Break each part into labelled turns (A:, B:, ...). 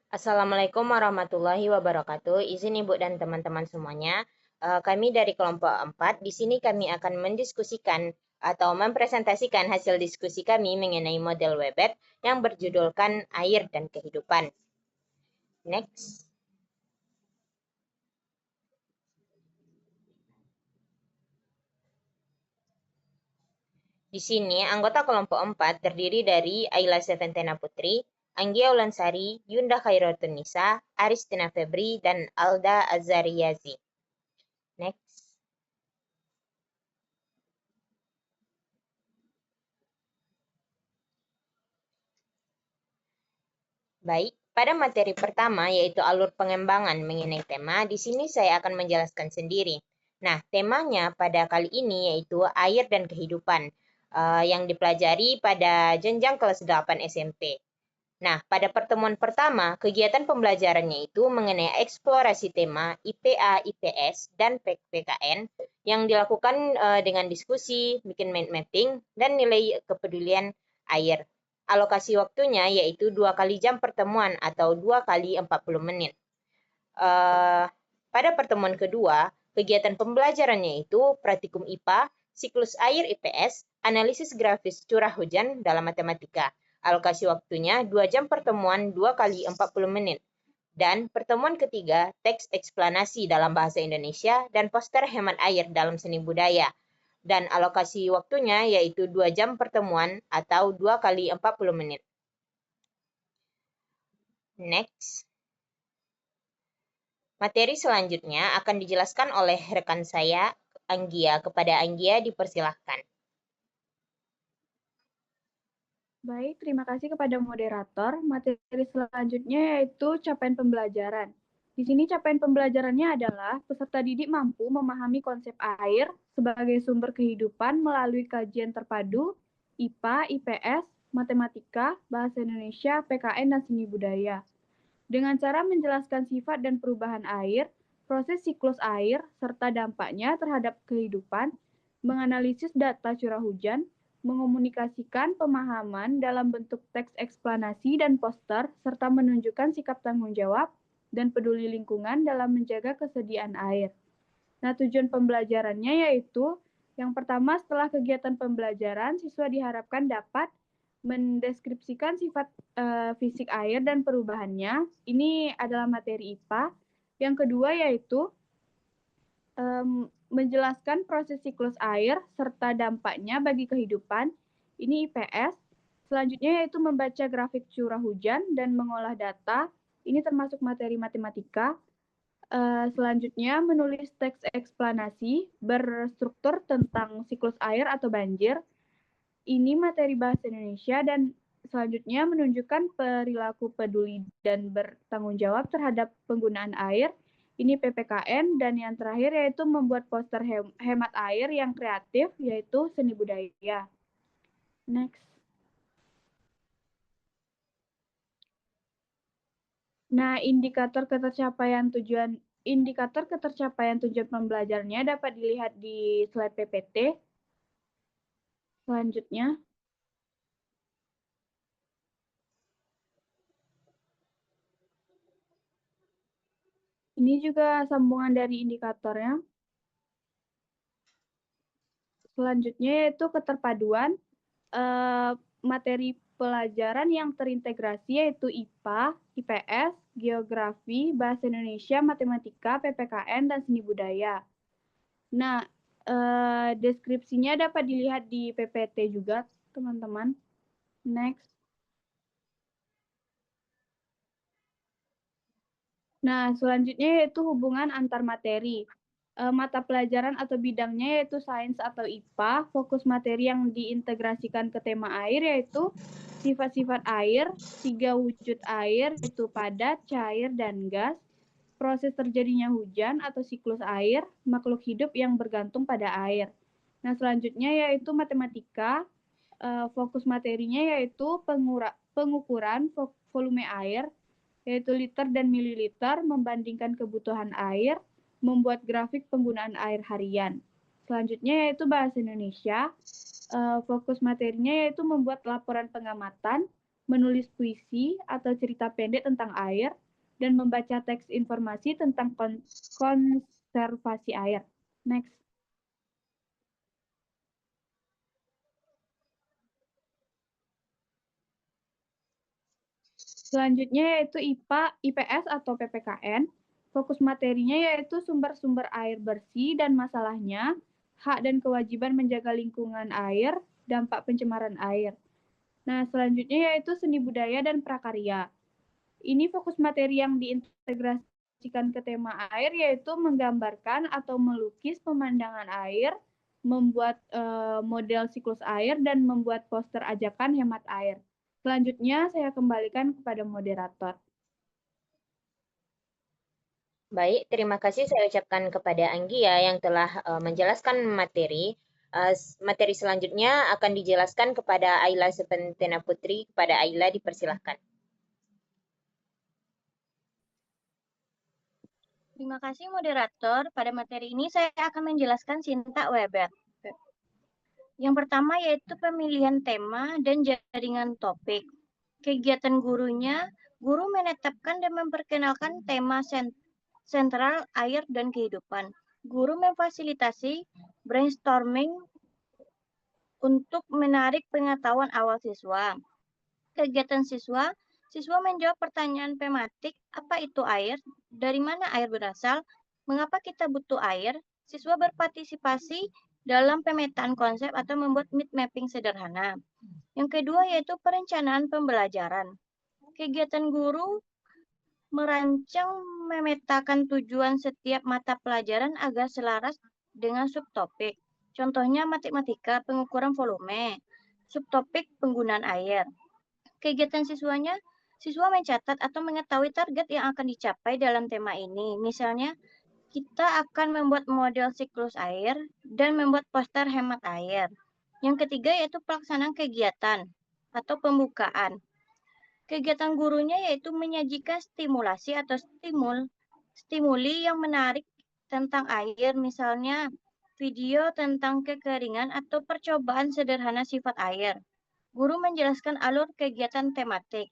A: Assalamualaikum warahmatullahi wabarakatuh. Izin Ibu dan teman-teman semuanya, kami dari kelompok 4. Di sini kami akan mendiskusikan atau mempresentasikan hasil diskusi kami mengenai model Webet yang berjudulkan Air dan Kehidupan. Next. Di sini, anggota kelompok 4 terdiri dari Ayla Seventena Putri, Anggia Ulansari, Yunda Khairotunisa, Aristina Febri, dan Alda Azariyazi. Next. Baik, pada materi pertama yaitu alur pengembangan mengenai tema, di sini saya akan menjelaskan sendiri. Nah, temanya pada kali ini yaitu air dan kehidupan yang dipelajari pada jenjang kelas 8 SMP. Nah, pada pertemuan pertama, kegiatan pembelajarannya itu mengenai eksplorasi tema IPA, IPS, dan PKN yang dilakukan dengan diskusi, bikin mind mapping, dan nilai kepedulian air. Alokasi waktunya yaitu 2 kali jam pertemuan atau 2 kali 40 menit. Pada pertemuan kedua, kegiatan pembelajarannya itu praktikum IPA, siklus air IPS, analisis grafis curah hujan dalam matematika. Alokasi waktunya 2 jam pertemuan 2 kali 40 menit. Dan pertemuan ketiga, teks eksplanasi dalam bahasa Indonesia dan poster hemat air dalam seni budaya. Dan alokasi waktunya yaitu 2 jam pertemuan atau 2 kali 40 menit. Next. Materi selanjutnya akan dijelaskan oleh rekan saya, Anggia. Kepada Anggia dipersilahkan.
B: Baik, terima kasih kepada moderator. Materi selanjutnya yaitu capaian pembelajaran. Di sini capaian pembelajarannya adalah peserta didik mampu memahami konsep air sebagai sumber kehidupan melalui kajian terpadu IPA, IPS, Matematika, Bahasa Indonesia, PKN, dan Seni Budaya. Dengan cara menjelaskan sifat dan perubahan air, proses siklus air, serta dampaknya terhadap kehidupan, menganalisis data curah hujan, mengomunikasikan pemahaman dalam bentuk teks eksplanasi dan poster, serta menunjukkan sikap tanggung jawab dan peduli lingkungan dalam menjaga kesediaan air. Nah, tujuan pembelajarannya yaitu yang pertama, setelah kegiatan pembelajaran, siswa diharapkan dapat mendeskripsikan sifat fisik air dan perubahannya. Ini adalah materi IPA. Yang kedua yaitu menjelaskan proses siklus air serta dampaknya bagi kehidupan. Ini IPS. Selanjutnya yaitu membaca grafik curah hujan dan mengolah data. Ini termasuk materi matematika. Selanjutnya menulis teks eksplanasi berstruktur tentang siklus air atau banjir. Ini materi bahasa Indonesia dan selanjutnya menunjukkan perilaku peduli dan bertanggung jawab terhadap penggunaan air. Ini PPKN dan yang terakhir yaitu membuat poster hemat air yang kreatif yaitu seni budaya. Next. Nah, indikator ketercapaian tujuan pembelajarannya dapat dilihat di slide PPT. Selanjutnya, ini juga sambungan dari indikatornya. Selanjutnya yaitu keterpaduan materi pelajaran yang terintegrasi yaitu IPA, IPS, Geografi, Bahasa Indonesia, Matematika, PPKN, dan Seni Budaya. Nah, deskripsinya dapat dilihat di PPT juga, teman-teman. Next. Nah, selanjutnya yaitu hubungan antar materi. Mata pelajaran atau bidangnya yaitu sains atau IPA, fokus materi yang diintegrasikan ke tema air yaitu sifat-sifat air, 3 wujud air yaitu padat, cair, dan gas, proses terjadinya hujan atau siklus air, makhluk hidup yang bergantung pada air. Nah, selanjutnya yaitu matematika, fokus materinya yaitu pengukuran volume air, yaitu liter dan mililiter, membandingkan kebutuhan air, membuat grafik penggunaan air harian. Selanjutnya yaitu bahasa Indonesia, fokus materinya yaitu membuat laporan pengamatan, menulis puisi atau cerita pendek tentang air, dan membaca teks informasi tentang konservasi air. Next. Selanjutnya yaitu IPA, IPS atau PPKN. Fokus materinya yaitu sumber-sumber air bersih dan masalahnya, hak dan kewajiban menjaga lingkungan air, dampak pencemaran air. Nah, selanjutnya yaitu seni budaya dan prakarya. Ini fokus materi yang diintegrasikan ke tema air yaitu menggambarkan atau melukis pemandangan air, membuat model siklus air, dan membuat poster ajakan hemat air. Selanjutnya saya kembalikan kepada moderator.
A: Baik, terima kasih saya ucapkan kepada Anggia yang telah menjelaskan materi. Materi selanjutnya akan dijelaskan kepada Ayla Sepentena Putri. Kepada Ayla dipersilahkan.
C: Terima kasih moderator. Pada materi ini saya akan menjelaskan sintak Weber. Yang pertama yaitu pemilihan tema dan jaringan topik. Kegiatan gurunya, guru menetapkan dan memperkenalkan tema sentral air dan kehidupan. Guru memfasilitasi brainstorming untuk menarik pengetahuan awal siswa. Kegiatan siswa, siswa menjawab pertanyaan tematik, apa itu air, dari mana air berasal, mengapa kita butuh air, siswa berpartisipasi dalam pemetaan konsep atau membuat mind mapping sederhana. Yang kedua yaitu perencanaan pembelajaran. Kegiatan guru merancang memetakan tujuan setiap mata pelajaran agar selaras dengan subtopik. Contohnya matematika, pengukuran volume, subtopik penggunaan air. Kegiatan siswanya, siswa mencatat atau mengetahui target yang akan dicapai dalam tema ini. Misalnya, kita akan membuat model siklus air dan membuat poster hemat air. Yang ketiga yaitu pelaksanaan kegiatan atau pembukaan. Kegiatan gurunya yaitu menyajikan stimulasi atau stimuli yang menarik tentang air, misalnya video tentang kekeringan atau percobaan sederhana sifat air. Guru menjelaskan alur kegiatan tematik.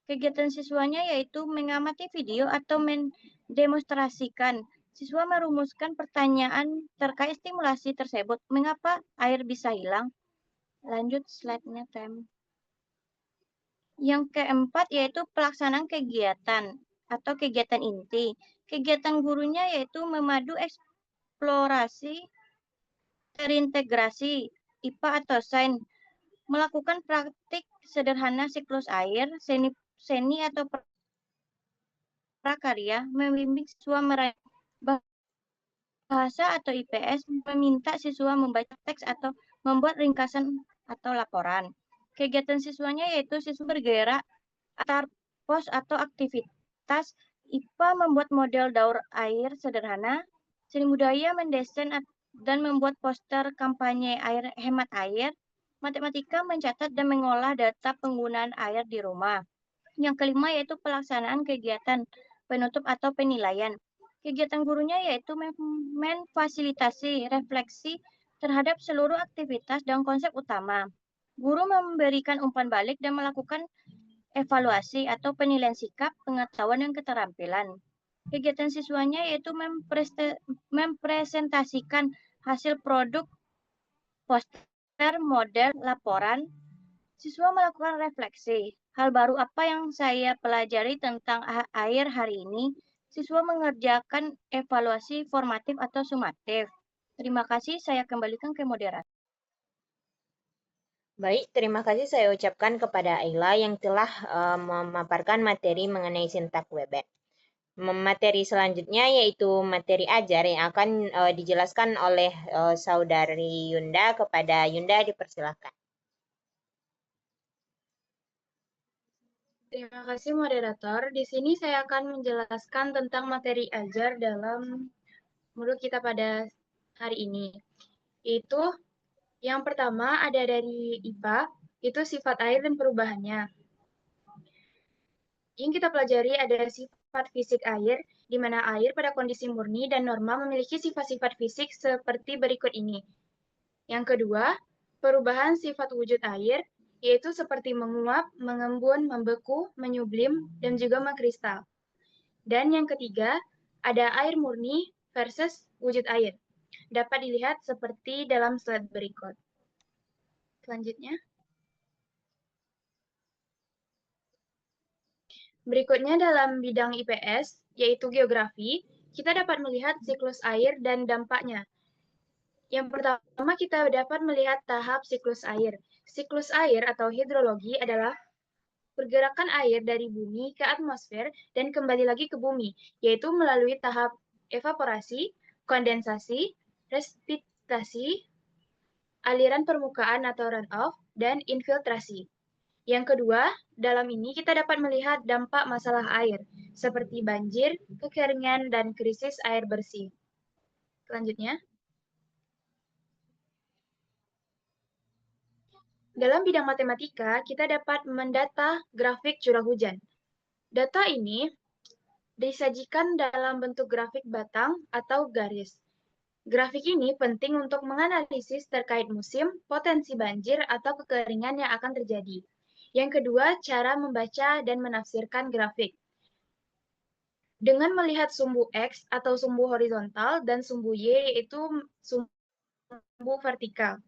C: Kegiatan siswanya yaitu mengamati video atau mendemonstrasikan. Siswa merumuskan pertanyaan terkait stimulasi tersebut. Mengapa air bisa hilang? Lanjut slide-nya, Tem. Yang keempat yaitu pelaksanaan kegiatan atau kegiatan inti. Kegiatan gurunya yaitu memadu eksplorasi, terintegrasi, IPA atau sains, melakukan praktik sederhana siklus air, seni atau prakarya, membimbing siswa meraih bahasa atau IPS, meminta siswa membaca teks atau membuat ringkasan atau laporan. Kegiatan siswanya yaitu siswa bergerak antar pos atau aktivitas. IPA membuat model daur air sederhana, seni budaya mendesain dan membuat poster kampanye air hemat air, matematika mencatat dan mengolah data penggunaan air di rumah. Yang kelima yaitu pelaksanaan kegiatan penutup atau penilaian. Kegiatan gurunya yaitu memfasilitasi refleksi terhadap seluruh aktivitas dan konsep utama. Guru memberikan umpan balik dan melakukan evaluasi atau penilaian sikap, pengetahuan, dan keterampilan. Kegiatan siswanya yaitu mempresentasikan hasil produk, poster, model, laporan. Siswa melakukan refleksi. Hal baru apa yang saya pelajari tentang air hari ini? Siswa mengerjakan evaluasi formatif atau sumatif. Terima kasih, saya kembalikan ke moderator.
A: Baik, terima kasih saya ucapkan kepada Ayla yang telah memaparkan materi mengenai sintak Weber. Materi selanjutnya yaitu materi ajar yang akan dijelaskan oleh saudari Yunda. Kepada Yunda dipersilahkan.
D: Terima kasih moderator. Di sini saya akan menjelaskan tentang materi ajar dalam modul kita pada hari ini. Yaitu yang pertama ada dari IPA, itu sifat air dan perubahannya. Yang kita pelajari ada sifat fisik air, di mana air pada kondisi murni dan normal memiliki sifat-sifat fisik seperti berikut ini. Yang kedua, perubahan sifat wujud air, yaitu seperti menguap, mengembun, membeku, menyublim, dan juga mengkristal. Dan yang ketiga, ada air murni versus wujud air. Dapat dilihat seperti dalam slide berikut. Selanjutnya. Berikutnya dalam bidang IPS, yaitu geografi, kita dapat melihat siklus air dan dampaknya. Yang pertama, kita dapat melihat tahap siklus air. Siklus air atau hidrologi adalah pergerakan air dari bumi ke atmosfer dan kembali lagi ke bumi, yaitu melalui tahap evaporasi, kondensasi, resipitasi, aliran permukaan atau runoff, dan infiltrasi. Yang kedua, dalam ini kita dapat melihat dampak masalah air, seperti banjir, kekeringan, dan krisis air bersih. Selanjutnya. Dalam bidang matematika, kita dapat mendata grafik curah hujan. Data ini disajikan dalam bentuk grafik batang atau garis. Grafik ini penting untuk menganalisis terkait musim, potensi banjir, atau kekeringan yang akan terjadi. Yang kedua, cara membaca dan menafsirkan grafik. Dengan melihat sumbu X atau sumbu horizontal dan sumbu Y yaitu sumbu vertikal.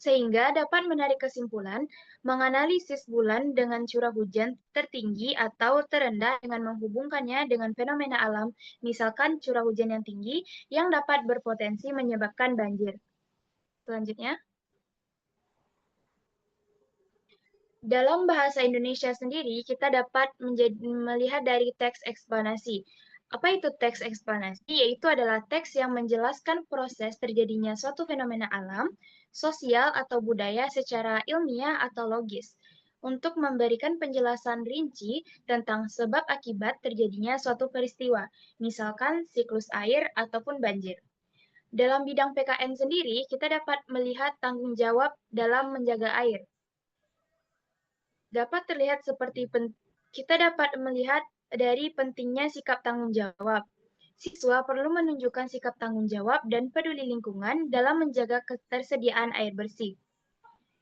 D: Sehingga dapat menarik kesimpulan menganalisis bulan dengan curah hujan tertinggi atau terendah dengan menghubungkannya dengan fenomena alam, misalkan curah hujan yang tinggi yang dapat berpotensi menyebabkan banjir. Selanjutnya. Dalam bahasa Indonesia sendiri, kita dapat melihat dari teks eksplanasi. Apa itu teks eksplanasi? Yaitu adalah teks yang menjelaskan proses terjadinya suatu fenomena alam, sosial, atau budaya secara ilmiah atau logis, untuk memberikan penjelasan rinci tentang sebab akibat terjadinya suatu peristiwa, misalkan siklus air ataupun banjir. Dalam bidang PKN sendiri, kita dapat melihat tanggung jawab dalam menjaga air. Dapat terlihat seperti kita dapat melihat dari pentingnya sikap tanggung jawab. Siswa perlu menunjukkan sikap tanggung jawab dan peduli lingkungan dalam menjaga ketersediaan air bersih.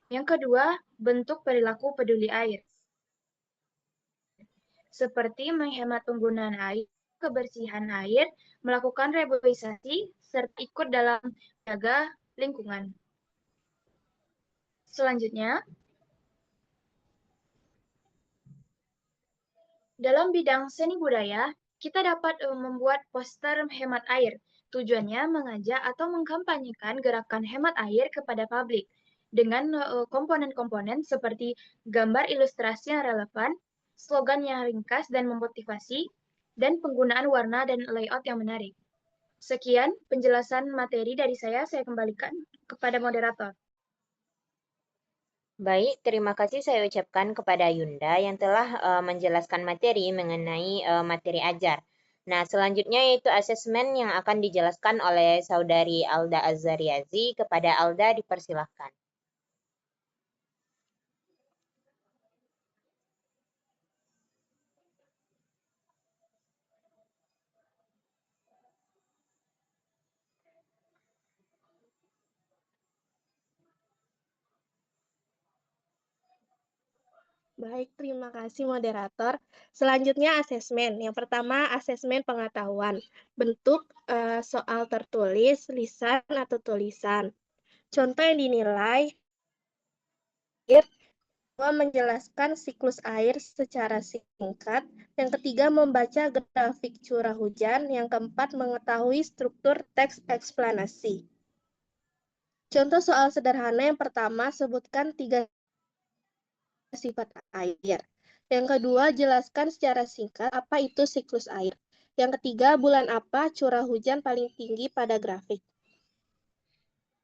D: Yang kedua, bentuk perilaku peduli air. Seperti menghemat penggunaan air, kebersihan air, melakukan reboisasi, serta ikut dalam menjaga lingkungan. Selanjutnya, dalam bidang seni budaya, kita dapat membuat poster hemat air. Tujuannya mengajak atau mengkampanyekan gerakan hemat air kepada publik dengan komponen-komponen seperti gambar ilustrasi yang relevan, slogan yang ringkas dan memotivasi, dan penggunaan warna dan layout yang menarik. Sekian penjelasan materi dari saya kembalikan kepada moderator.
A: Baik, terima kasih saya ucapkan kepada Yunda yang telah menjelaskan materi mengenai materi ajar. Nah, selanjutnya yaitu asesmen yang akan dijelaskan oleh saudari Alda Azariazi. Kepada Alda dipersilahkan.
E: Baik, terima kasih moderator. Selanjutnya asesmen. Yang pertama asesmen pengetahuan. Bentuk soal tertulis, lisan atau tulisan. Contoh yang dinilai menjelaskan siklus air secara singkat. Yang ketiga membaca grafik curah hujan. Yang keempat mengetahui struktur teks eksplanasi. Contoh soal sederhana yang pertama sebutkan 3 sifat air. Yang kedua, jelaskan secara singkat apa itu siklus air. Yang ketiga, bulan apa curah hujan paling tinggi pada grafik.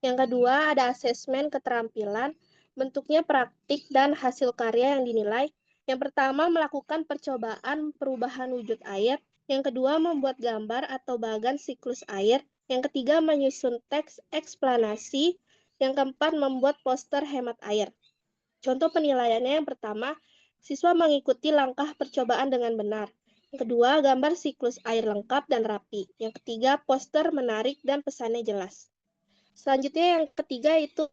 E: Yang kedua, ada asesmen keterampilan, bentuknya praktik dan hasil karya yang dinilai. Yang pertama, melakukan percobaan perubahan wujud air. Yang kedua, membuat gambar atau bagan siklus air. Yang ketiga, menyusun teks eksplanasi. Yang keempat, membuat poster hemat air. Contoh penilaiannya yang pertama, siswa mengikuti langkah percobaan dengan benar. Yang kedua, gambar siklus air lengkap dan rapi. Yang ketiga, poster menarik dan pesannya jelas. Selanjutnya yang ketiga itu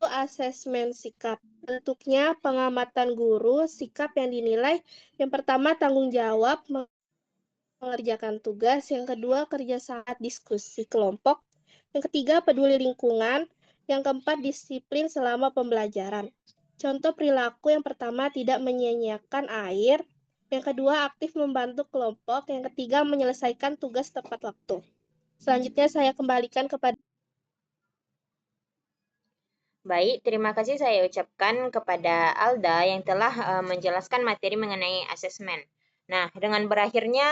E: asesmen sikap. Bentuknya pengamatan guru, sikap yang dinilai. Yang pertama, tanggung jawab mengerjakan tugas. Yang kedua, kerja saat diskusi kelompok. Yang ketiga, peduli lingkungan. Yang keempat, disiplin selama pembelajaran. Contoh perilaku yang pertama, tidak menyia-nyiakan air. Yang kedua, aktif membantu kelompok. Yang ketiga, menyelesaikan tugas tepat waktu. Selanjutnya saya kembalikan kepada
A: Baik, terima kasih saya ucapkan kepada Alda yang telah menjelaskan materi mengenai asesmen. Nah, dengan berakhirnya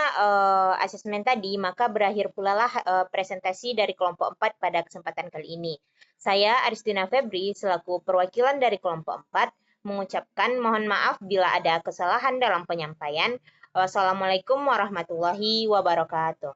A: asesmen tadi, maka berakhir pula lah presentasi dari kelompok 4 pada kesempatan kali ini. Saya Aristina Febri selaku perwakilan dari kelompok 4 mengucapkan mohon maaf bila ada kesalahan dalam penyampaian. Wassalamualaikum warahmatullahi wabarakatuh.